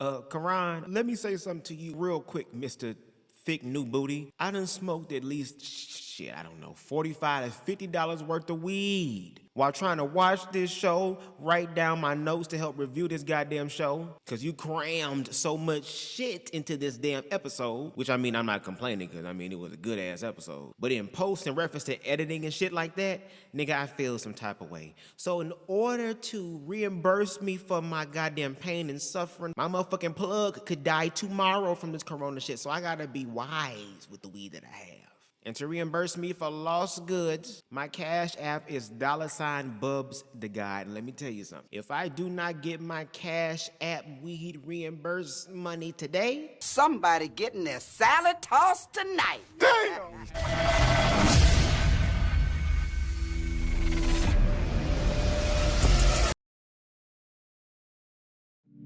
Karon, let me say something to you real quick, Mr. Thick New Booty. I done smoked at least, shit, I don't know, $45 to $50 worth of weed while trying to watch this show, write down my notes to help review this goddamn show. Cause you crammed so much shit into this damn episode, which I mean, I'm not complaining cause I mean, it was a good ass episode. But in post and reference to editing and shit like that, nigga, I feel some type of way. So in order to reimburse me for my goddamn pain and suffering, my motherfucking plug could die tomorrow from this corona shit. So I gotta be wise with the weed that I have. And to reimburse me for lost goods, my Cash App is $BubzDaGawd. And let me tell you something. If I do not get my Cash App weed reimbursed money today, somebody getting their salad tossed tonight. Damn!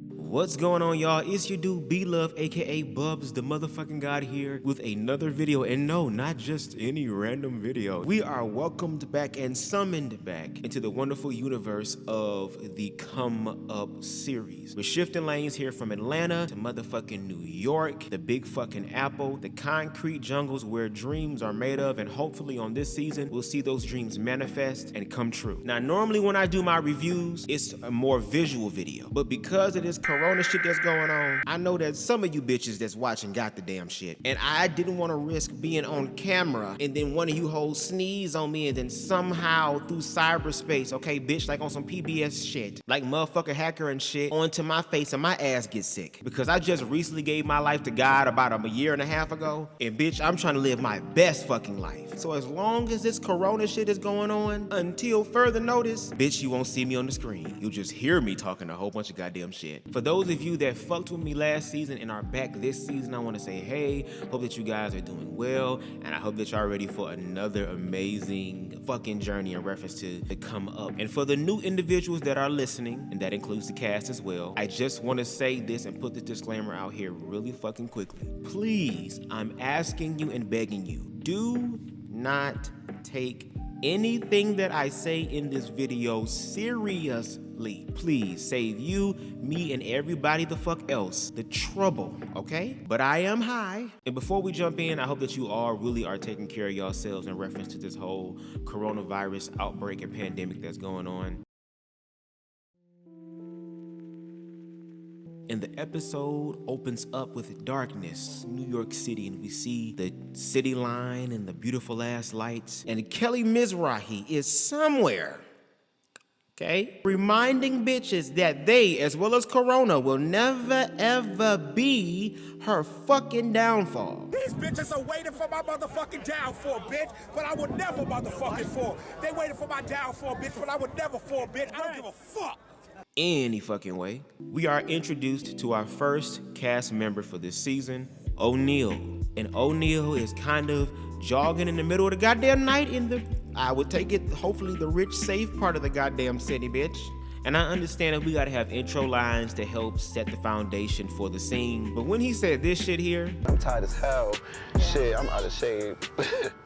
What's going on, y'all? It's your dude B.Love, aka Bubs the motherfucking God here with another video. And no, not just any random video. We are welcomed back and summoned back into the wonderful universe of the Come Up series. We're shifting lanes here from Atlanta to motherfucking New York, the big fucking apple, the concrete jungles where dreams are made of, and hopefully on this season, we'll see those dreams manifest and come true. Now, normally when I do my reviews, it's a more visual video, but because of this corona shit that's going on, I know that some of you bitches that's watching got the damn shit. And I didn't want to risk being on camera and then one of you hoes sneeze on me and then somehow through cyberspace, okay, bitch, like on some PBS shit, like motherfucker hacker and shit, onto my face and my ass gets sick. Because I just recently gave my life to God about a year and a half ago, and bitch, I'm trying to live my best fucking life. So as long as this corona shit is going on, until further notice, bitch, you won't see me on the screen. You'll just hear me talking a whole bunch of goddamn shit. For those of you that fucked with me last season and are back this season, I want to say, hey, hope that you guys are doing well, and I hope that y'all ready for another amazing fucking journey in reference to the Come Up. And for the new individuals that are listening, and that includes the cast as well, I just want to say this and put the disclaimer out here really fucking quickly. Please, I'm asking you and begging you, do not take anything that I say in this video seriously. Please save you, me, and everybody the fuck else the trouble, okay? But I am high. And before we jump in, I hope that you all really are taking care of yourselves in reference to this whole coronavirus outbreak and pandemic that's going on. And the episode opens up with darkness, New York City, and we see the city line and the beautiful ass lights. And Kelly Mizrahi is somewhere, okay, reminding bitches that they, as well as Corona, will never ever be her fucking downfall. These bitches are waiting for my motherfucking downfall, bitch, but I would never motherfucking fall. They waiting for my downfall, bitch, but I would never fall, bitch. I don't give a fuck. Any fucking way. We are introduced to our first cast member for this season, O'Neal. And O'Neal is kind of jogging in the middle of the goddamn night in the, I would take it, hopefully the rich, safe part of the goddamn city, bitch. And I understand that we gotta have intro lines to help set the foundation for the scene. But when he said this shit here, I'm tired as hell. Shit, I'm out of shape.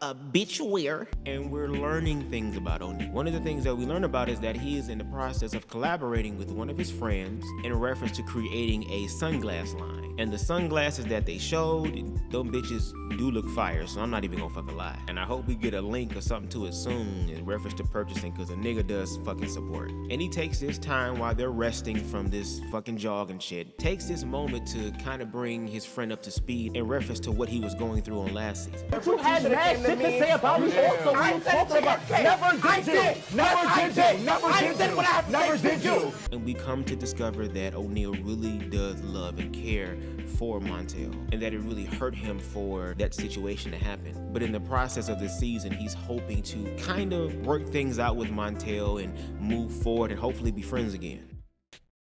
A bitch where? And we're learning things about O'Neal. One of the things that we learn about is that he is in the process of collaborating with one of his friends in reference to creating a sunglass line. And the sunglasses that they showed, them bitches do look fire, so I'm not even gonna fucking lie. And I hope we get a link or something to it soon in reference to purchasing, cause a nigga does fucking support. And he takes this time while they're resting from this fucking jog and shit, takes this moment to kind of bring his friend up to speed in reference to what he was going through on last season. But you had mad shit to say about me also. I said about never did you. And we come to discover that O'Neal really does love and care for Montel, and that it really hurt him for that situation to happen. But in the process of the season, he's hoping to kind of work things out with Montel and move forward and hopefully be friends again.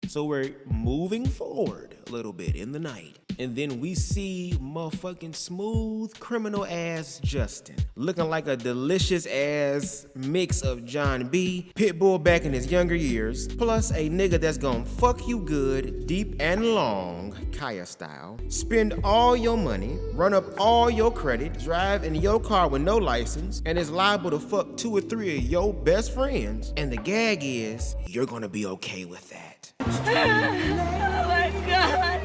So we're moving forward a little bit in the night. And then we see motherfucking smooth criminal ass Justin, looking like a delicious ass mix of John B, Pitbull back in his younger years, plus a nigga that's gonna fuck you good, deep and long, Kaya style, spend all your money, run up all your credit, drive in your car with no license, and is liable to fuck 2 or 3 of your best friends. And the gag is, you're gonna be okay with that. Oh my God.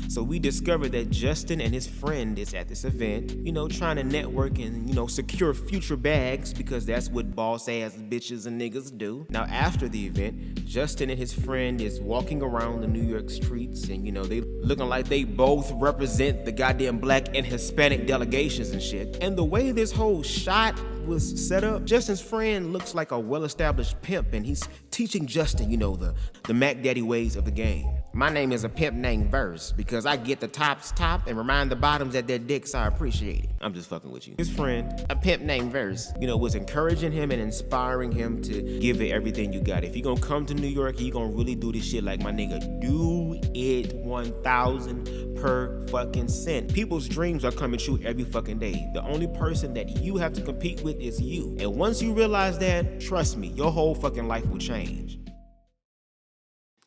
So we discovered that Justin and his friend is at this event, you know, trying to network and, you know, secure future bags because that's what boss ass bitches and niggas do. Now after the event, Justin and his friend is walking around the New York streets and, you know, they looking like they both represent the goddamn black and Hispanic delegations and shit. And the way this whole shot was set up, Justin's friend looks like a well-established pimp and he's teaching Justin, you know, the Mac Daddy ways of the game. My name is a pimp named Verse because I get the tops top and remind the bottoms that their dicks are appreciated. I'm just fucking with you. His friend, a pimp named Verse, you know, was encouraging him and inspiring him to give it everything you got. If you gonna come to New York, you gonna really do this shit like my nigga. Do it 1,000 per fucking cent. People's dreams are coming true every fucking day. The only person that you have to compete with is you. And once you realize that, trust me, your whole fucking life will change.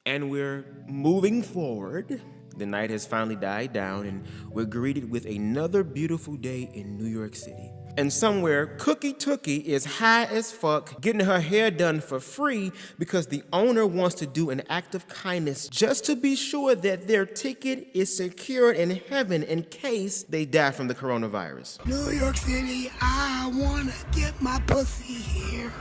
And we're moving forward. The night has finally died down and we're greeted with another beautiful day in New York City. And somewhere, Cookie Tookie is high as fuck, getting her hair done for free because the owner wants to do an act of kindness just to be sure that their ticket is secured in heaven in case they die from the coronavirus. New York City, I wanna get my pussy here.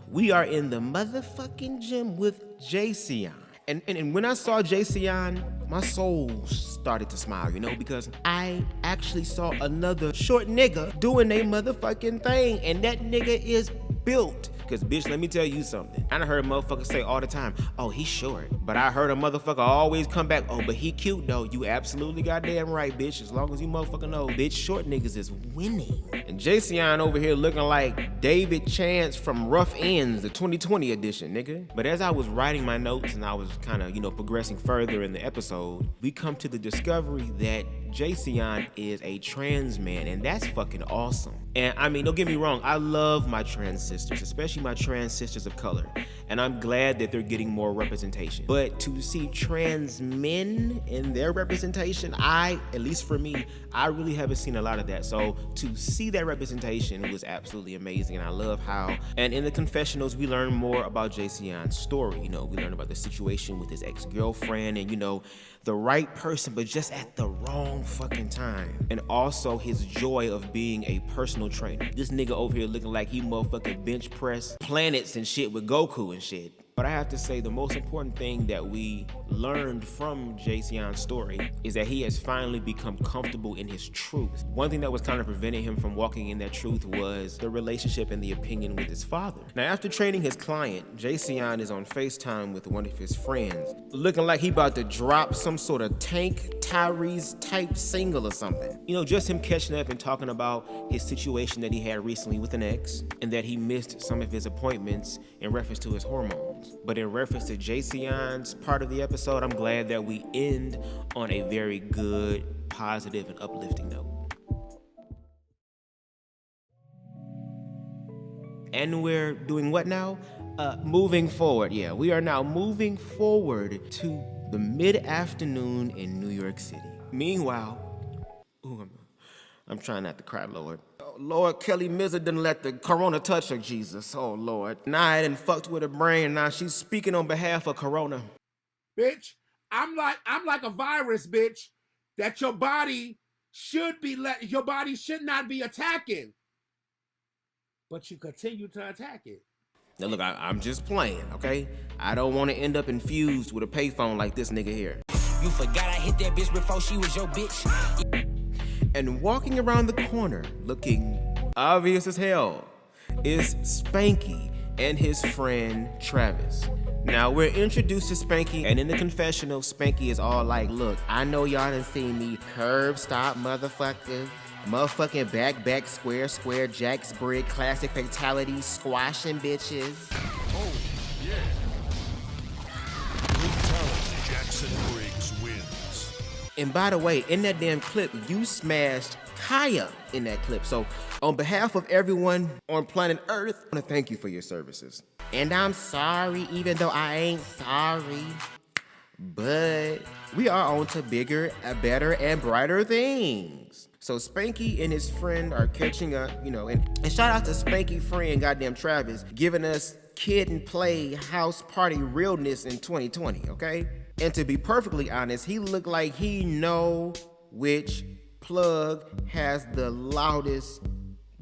We are in the motherfucking gym with Jayceon. And when I saw Jayceon, my soul started to smile, you know, because I actually saw another short nigga doing a motherfucking thing, and that nigga is built. Cause bitch, let me tell you something. I done heard a motherfucker say all the time, oh, he's short. But I heard a motherfucker always come back, oh, but he cute though. You absolutely goddamn right, bitch. As long as you motherfucker know, bitch, short niggas is winning. And Jayceon over here looking like David Chance from Rough Ends, the 2020 edition, nigga. But as I was writing my notes and I was kind of, you know, progressing further in the episode, we come to the discovery that Jayceon is a trans man, and that's fucking awesome. And I mean, don't get me wrong, I love my trans sisters, especially my trans sisters of color, and I'm glad that they're getting more representation. But to see trans men in their representation, at least for me, I really haven't seen a lot of that. So to see that representation was absolutely amazing, and I love how, and in the confessionals, we learn more about Jayceon's story. You know, we learn about the situation with his ex-girlfriend and, you know, the right person, but just at the wrong fucking time. And also his joy of being a personal trainer. This nigga over here looking like he motherfucking bench press planets and shit with Goku and shit. But I have to say the most important thing that we learned from Jayceon's story is that he has finally become comfortable in his truth. One thing that was kind of preventing him from walking in that truth was the relationship and the opinion with his father. Now, after training his client, Jayceon is on FaceTime with one of his friends, looking like he about to drop some sort of Tank Tyrese type single or something. You know, just him catching up and talking about his situation that he had recently with an ex, and that he missed some of his appointments in reference to his hormones. But in reference to Jayceon's part of the episode, I'm glad that we end on a very good, positive, and uplifting note. And we're doing what now? Moving forward. Yeah, we are now moving forward to the mid-afternoon in New York City. Meanwhile, I'm trying not to cry, Lord. Oh, Lord, Kelly Mizza didn't let the corona touch her, Jesus. Oh, Lord. Now I done fucked with her brain. Now she's speaking on behalf of corona. Bitch, I'm like a virus, bitch, that your body should not be attacking. But you continue to attack it. Now look, I'm just playing, okay? I don't want to end up infused with a payphone like this nigga here. You forgot I hit that bitch before she was your bitch. And walking around the corner, looking obvious as hell, is Spanky and his friend Travis. Now we're introduced to Spanky, and in the confessional, Spanky is all like, look, I know y'all done seen me curb stop motherfuckers, motherfucking back, square, jack sprig, classic fatality, squashing bitches. Oh, yeah. Brutality, Jackson Briggs wins. And by the way, in that damn clip, you smashed Kaya in that clip. So on behalf of everyone on planet Earth, I want to thank you for your services. And I'm sorry, even though I ain't sorry. But we are on to bigger, better, and brighter things. So Spanky and his friend are catching up, you know, and shout out to Spanky friend, goddamn Travis, giving us kid and play house party realness in 2020, okay? And to be perfectly honest, he looked like he know which plug has the loudest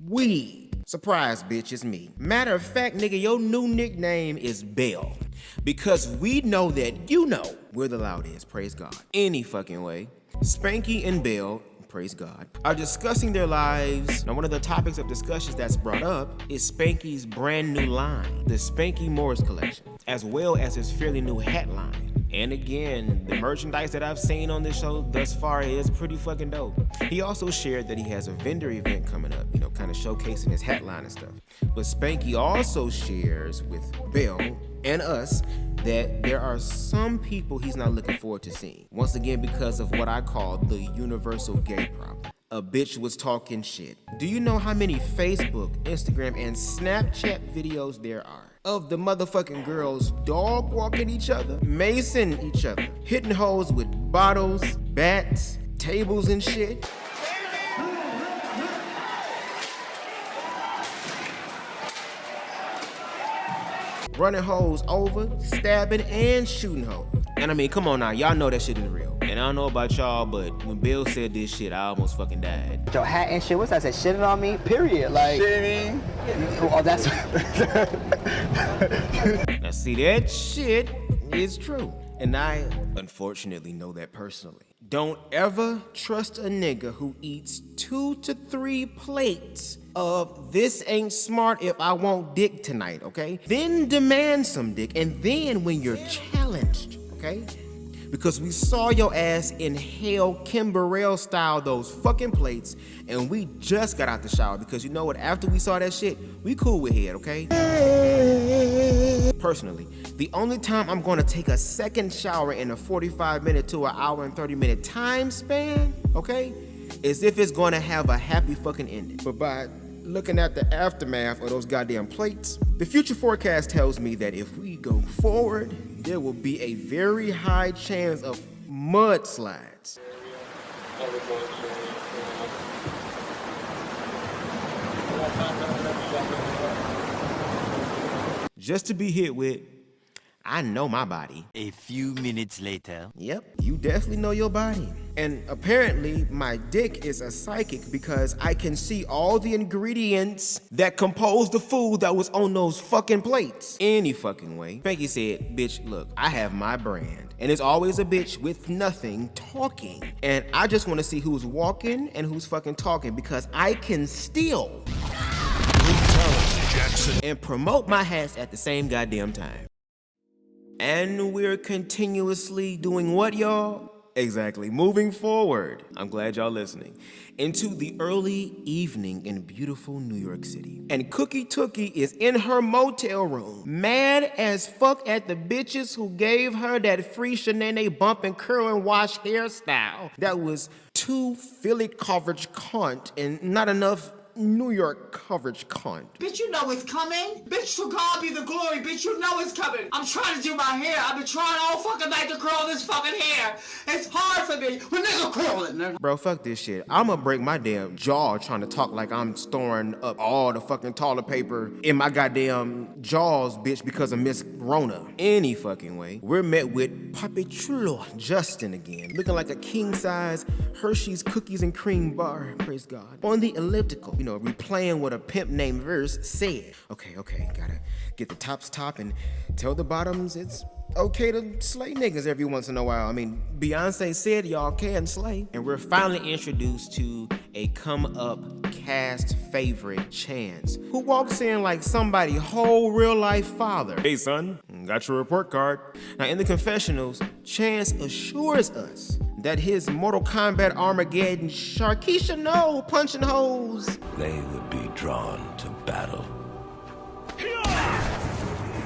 weed. Surprise, bitch, it's me. Matter of fact, nigga, your new nickname is Bell. Because we know that you know where the loud is, praise God. Any fucking way. Spanky and Bell, praise God, are discussing their lives. Now, one of the topics of discussions that's brought up is Spanky's brand new line, the Spanky Morris collection, as well as his fairly new hat line. And again, the merchandise that I've seen on this show thus far is pretty fucking dope. He also shared that he has a vendor event coming up, you know, kind of showcasing his hat line and stuff. But Spanky also shares with Bell and us that there are some people he's not looking forward to seeing. Once again, because of what I call the universal gay problem. A bitch was talking shit. Do you know how many Facebook, Instagram, and Snapchat videos there are of the motherfucking girls dog walking each other, macing each other, hitting hoes with bottles, bats, tables, and shit? Running hoes over, stabbing, and shooting hoes. And I mean, come on now, y'all know that shit is real. And I don't know about y'all, but when Bill said this shit, I almost fucking died. Your hat and shit, what's that? Said shitting on me? Period. Like, Shitting. Oh, that's. Now see, that shit is true. And I, unfortunately, know that personally. Don't ever trust a nigga who eats 2 to 3 plates of this ain't smart if I want dick tonight, okay? Then demand some dick, and then when you're challenged, okay? Because we saw your ass inhale Kim Burrell style those fucking plates, and we just got out the shower because you know what? After we saw that shit, we cool with head, okay? Personally, the only time I'm gonna take a second shower in a 45-minute to an hour and 30-minute time span, okay, is if it's gonna have a happy fucking ending. But by looking at the aftermath of those goddamn plates, the future forecast tells me that if we go forward, there will be a very high chance of mudslides. Just to be hit with, I know my body. A few minutes later. Yep, you definitely know your body. And apparently, my dick is a psychic because I can see all the ingredients that compose the food that was on those fucking plates. Any fucking way. Spanky said, bitch, look, I have my brand. And it's always a bitch with nothing talking. And I just want to see who's walking and who's fucking talking because I can steal and promote my hats at the same goddamn time. And we're continuously doing what, y'all? Exactly, moving forward. I'm glad y'all listening. Into the early evening in beautiful New York City. And Cookie Tookie is in her motel room, mad as fuck at the bitches who gave her that free Shanae bump and curl and wash hairstyle that was too Philly coverage cunt and not enough New York coverage cunt. Bitch, you know it's coming. Bitch, to God be the glory. Bitch, you know it's coming. I'm trying to do my hair. I've been trying all fucking night to curl this fucking hair. It's hard for me. When nigga curl it, nigga. Bro, fuck this shit. I'ma break my damn jaw trying to talk like I'm storing up all the fucking toilet paper in my goddamn jaws, bitch, because of Miss Rona. Any fucking way. We're met with Papi Chulo Justin again, looking like a king-size Hershey's cookies and cream bar, praise God, on the elliptical. You know, replaying what a pimp named Verse said. Okay, gotta get the tops top and tell the bottoms it's okay to slay niggas every once in a while. I mean, Beyonce said y'all can slay. And we're finally introduced to a come-up cast favorite, Chance, who walks in like somebody's whole real-life father. Hey, son, got your report card. Now, in the confessionals, Chance assures us that his Mortal Kombat Armageddon Sharkeisha no punching hoes. They would be drawn to battle.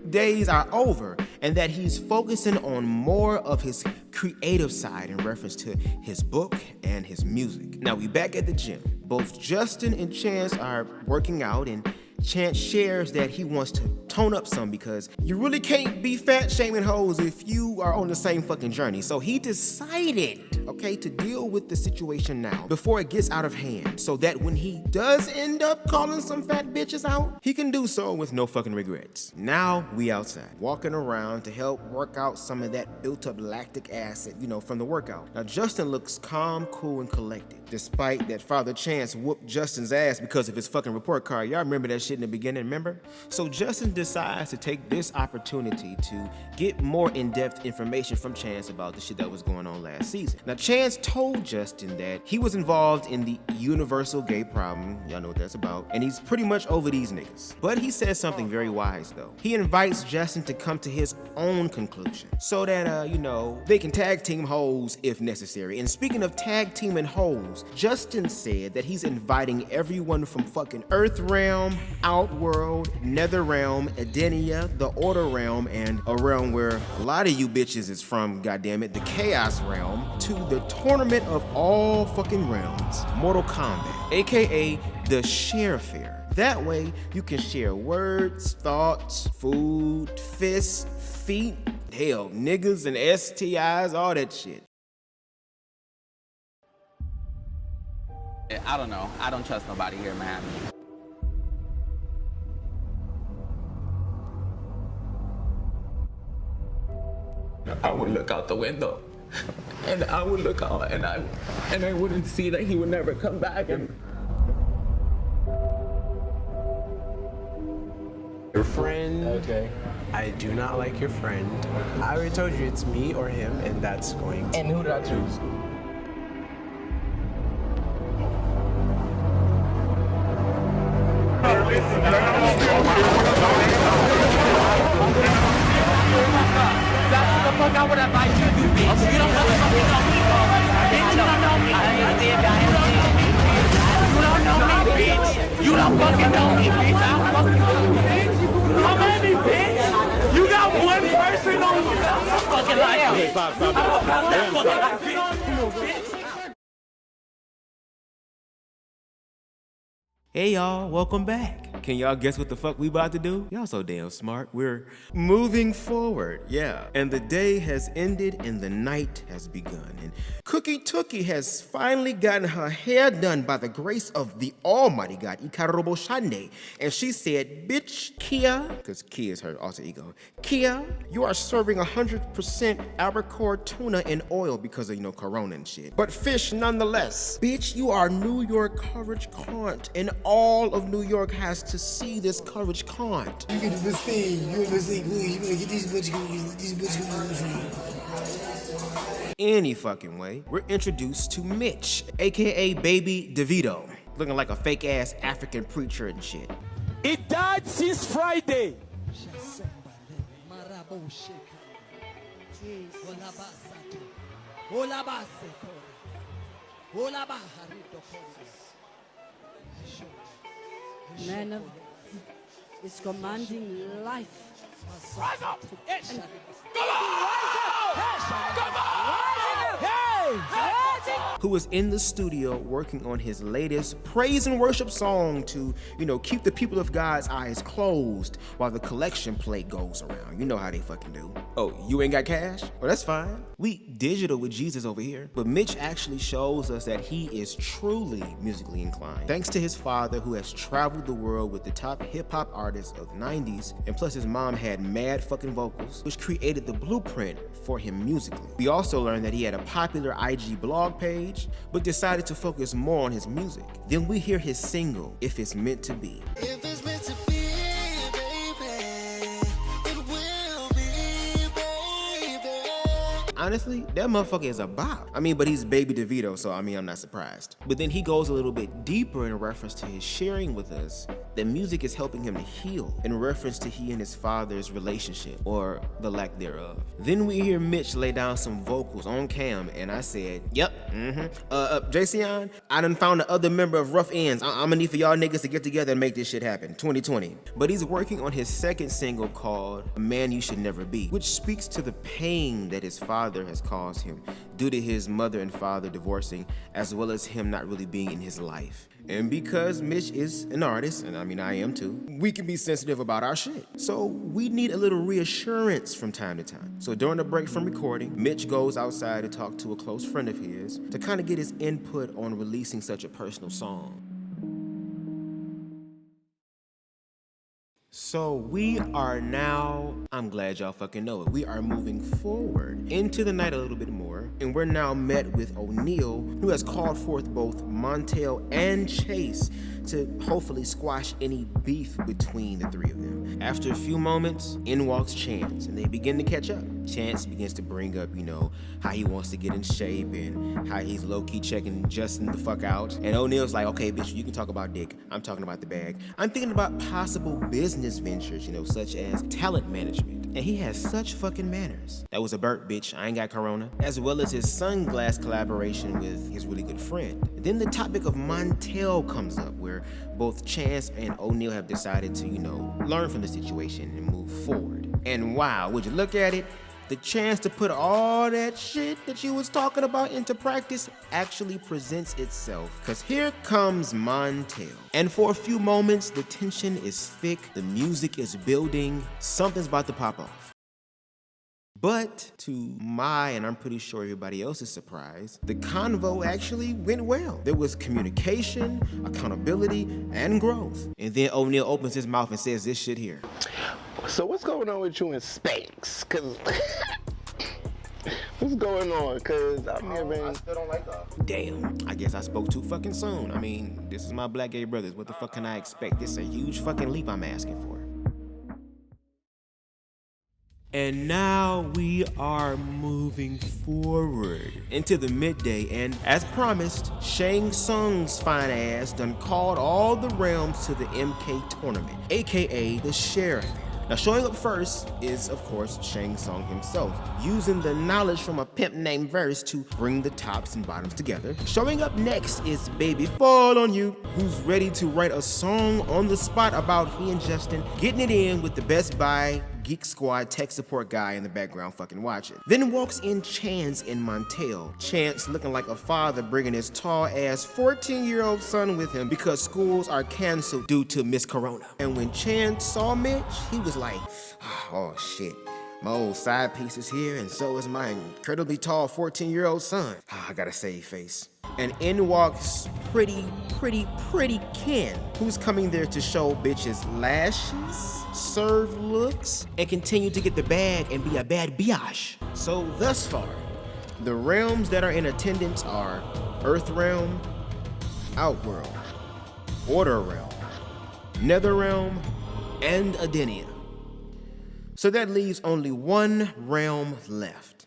Days are over, and that he's focusing on more of his creative side in reference to his book and his music. Now we back at the gym. Both Justin and Chance are working out, and Chance shares that he wants to tone up some because you really can't be fat shaming hoes if you are on the same fucking journey. So he decided, okay, to deal with the situation now before it gets out of hand so that when he does end up calling some fat bitches out, he can do so with no fucking regrets. Now we outside, walking around to help work out some of that built up lactic acid, you know, from the workout. Now Justin looks calm, cool, and collected, despite that Father Chance whooped Justin's ass because of his fucking report card. Y'all remember that shit in the beginning, remember? So Justin decides to take this opportunity to get more in-depth information from Chance about the shit that was going on last season. Now Chance told Justin that he was involved in the universal gay problem, y'all know what that's about, and he's pretty much over these niggas. But he says something very wise though. He invites Justin to come to his own conclusion so that, you know, they can tag team hoes if necessary. And speaking of tag teaming hoes, Justin said that he's inviting everyone from fucking Earth Realm, Outworld, Nether Realm, Edenia, the Order Realm, and a realm where a lot of you bitches is from, goddammit, the Chaos Realm, to the tournament of all fucking realms, Mortal Kombat, aka the Share Fair. That way, you can share words, thoughts, food, fists, feet, hell, niggas and STIs, all that shit. I don't know. I don't trust nobody here, man. I would look out the window, and I would look out, and I wouldn't see that he would never come back. And your friend. Okay. I do not like your friend. I already told you it's me or him, and that's going to. And who did I choose? That's the fuck I would invite you to, bitch. You don't motherfucking know me, bitch. You don't know me. You don't know me, bitch. You don't fucking know me, bitch. I don't fucking know you, bitch. How many, bitch? You got one person on you. I'm fucking like, stop. Hey y'all, welcome back. Can y'all guess what the fuck we about to do? Y'all so damn smart. We're moving forward, yeah. And the day has ended and the night has begun. And Cookie Tookie has finally gotten her hair done by the grace of the almighty God, Ikarobo Shande. And she said, bitch, Kia, because Kia is her alter ego, Kia, you are serving 100% albacore tuna in oil because of, you know, Corona and shit. But fish nonetheless. Bitch, you are New York coverage content, and all of New York has to see this coverage content. You get this thing, you get these bitches. Any fucking way, we're introduced to Mitch, aka Baby DeVito, looking like a fake ass African preacher and shit. It died since Friday. Man of is commanding life. Rise up! Who was in the studio working on his latest praise and worship song to, you know, keep the people of God's eyes closed while the collection plate goes around. You know how they fucking do. Oh, you ain't got cash? Well, that's fine. We digital with Jesus over here. But Mitch actually shows us that he is truly musically inclined, thanks to his father who has traveled the world with the top hip-hop artists of the 90s, and plus his mom had mad fucking vocals, which created the blueprint for him musically. We also learned that he had a popular IG blog page, but decided to focus more on his music. Then we hear his single, If It's Meant to Be. If it's meant to be, baby, it will be, baby. Honestly, that motherfucker is a bop. I mean, but he's Baby DeVito, so I mean, I'm not surprised. But then he goes a little bit deeper in reference to his sharing with us that music is helping him to heal, in reference to he and his father's relationship, or the lack thereof. Then we hear Mitch lay down some vocals on cam, and I said, yep, Jason, I done found the other member of Rough Ends. I'm gonna need for y'all niggas to get together and make this shit happen, 2020. But he's working on his second single called A Man You Should Never Be, which speaks to the pain that his father has caused him due to his mother and father divorcing, as well as him not really being in his life. And because Mitch is an artist, and I mean I am too, we can be sensitive about our shit. So we need a little reassurance from time to time. So during the break from recording, Mitch goes outside to talk to a close friend of his to kind of get his input on releasing such a personal song. So we are now, I'm glad y'all fucking know it, we are moving forward into the night a little bit more, and we're now met with O'Neal, who has called forth both Montel and Chase to hopefully squash any beef between the three of them. After a few moments, in walks Chance, and they begin to catch up. Chance begins to bring up, you know, how he wants to get in shape and how he's low-key checking Justin the fuck out. And O'Neal's like, okay, bitch, you can talk about dick. I'm talking about the bag. I'm thinking about possible business ventures, you know, such as talent management. And he has such fucking manners. That was a burp, bitch. I ain't got corona. As well as his sunglass collaboration with his really good friend. Then the topic of Montel comes up, where both Chance and O'Neal have decided to, you know, learn from the situation and move forward. And wow, would you look at it? The chance to put all that shit that you was talking about into practice actually presents itself. Cause here comes Montel. And for a few moments, the tension is thick, the music is building, something's about to pop off. But to my, and I'm pretty sure everybody else's surprise, the convo actually went well. There was communication, accountability, and growth. And then O'Neal opens his mouth and says this shit here. So what's going on with you and Spanx? Cause what's going on? Cause I'm hearing. I still don't like her. Damn, I guess I spoke too fucking soon. I mean, this is my black gay brothers. What the fuck can I expect? This is a huge fucking leap I'm asking for. And now we are moving forward into the midday, and as promised, Shang Tsung's fine ass done called all the realms to the MK tournament, aka the Sheriff. Now showing up first is, of course, Shang Tsung himself, using the knowledge from a pimp named Verse to bring the tops and bottoms together. Showing up next is Baby Fall on You, who's ready to write a song on the spot about he and Justin getting it in with the Best Buy Geek Squad tech support guy in the background fucking watching. Then walks in Chance and Montel. Chance looking like a father bringing his tall ass 14-year-old son with him because schools are canceled due to Miss Corona. And when Chance saw Mitch, he was like, oh shit. My old side piece is here, and so is my incredibly tall 14-year-old son. I gotta save face. And in walks pretty Ken, who's coming there to show bitches lashes, serve looks, and continue to get the bag and be a bad biatch. So thus far, the realms that are in attendance are Earth Realm, Outworld, Order Realm, Nether Realm, and Adenia. So that leaves only one realm left.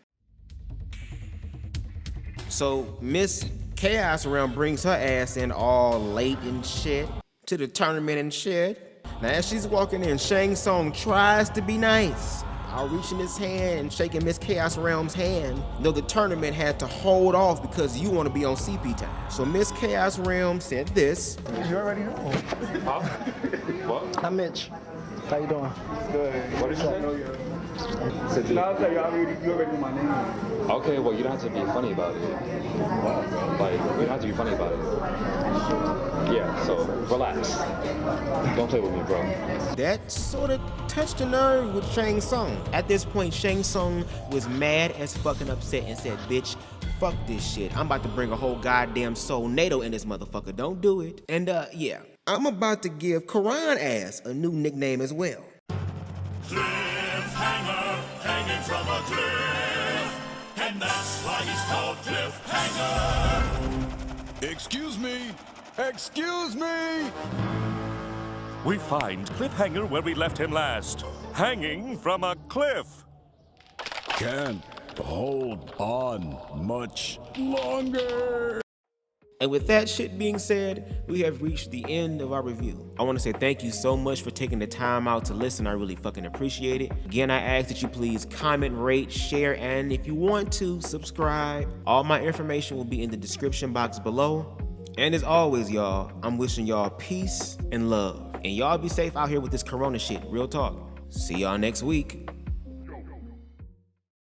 So Miss Chaos Realm brings her ass in all late and shit to the tournament and shit. Now as she's walking in, Shang Tsung tries to be nice, reaching his hand and shaking Miss Chaos Realm's hand. Though the tournament had to hold off because you want to be on CP time. So Miss Chaos Realm said this. You already know. Huh? What? I'm Mitch. How you doing? Good. What did you say? No, I'll tell you, you already know my name. Okay, well, you don't have to be funny about it. What? Like, you don't have to be funny about it. Yeah, so relax. Don't play with me, bro. That sort of touched a nerve with Shang Tsung. At this point, Shang Tsung was mad as fucking upset and said, bitch, fuck this shit. I'm about to bring a whole goddamn Soulnado in this motherfucker. Don't do it. And yeah, I'm about to give Karon ass a new nickname as well. Cliffhanger, hanging from a cliff, and that's why he's called Cliffhanger. Excuse me! Excuse me! We find Cliffhanger where we left him last, hanging from a cliff. Can't hold on much longer. And with that shit being said, we have reached the end of our review. I want to say thank you so much for taking the time out to listen. I really fucking appreciate it. Again, I ask that you please comment, rate, share, and if you want to, subscribe. All my information will be in the description box below. And as always, y'all, I'm wishing y'all peace and love. And y'all be safe out here with this corona shit. Real talk. See y'all next week.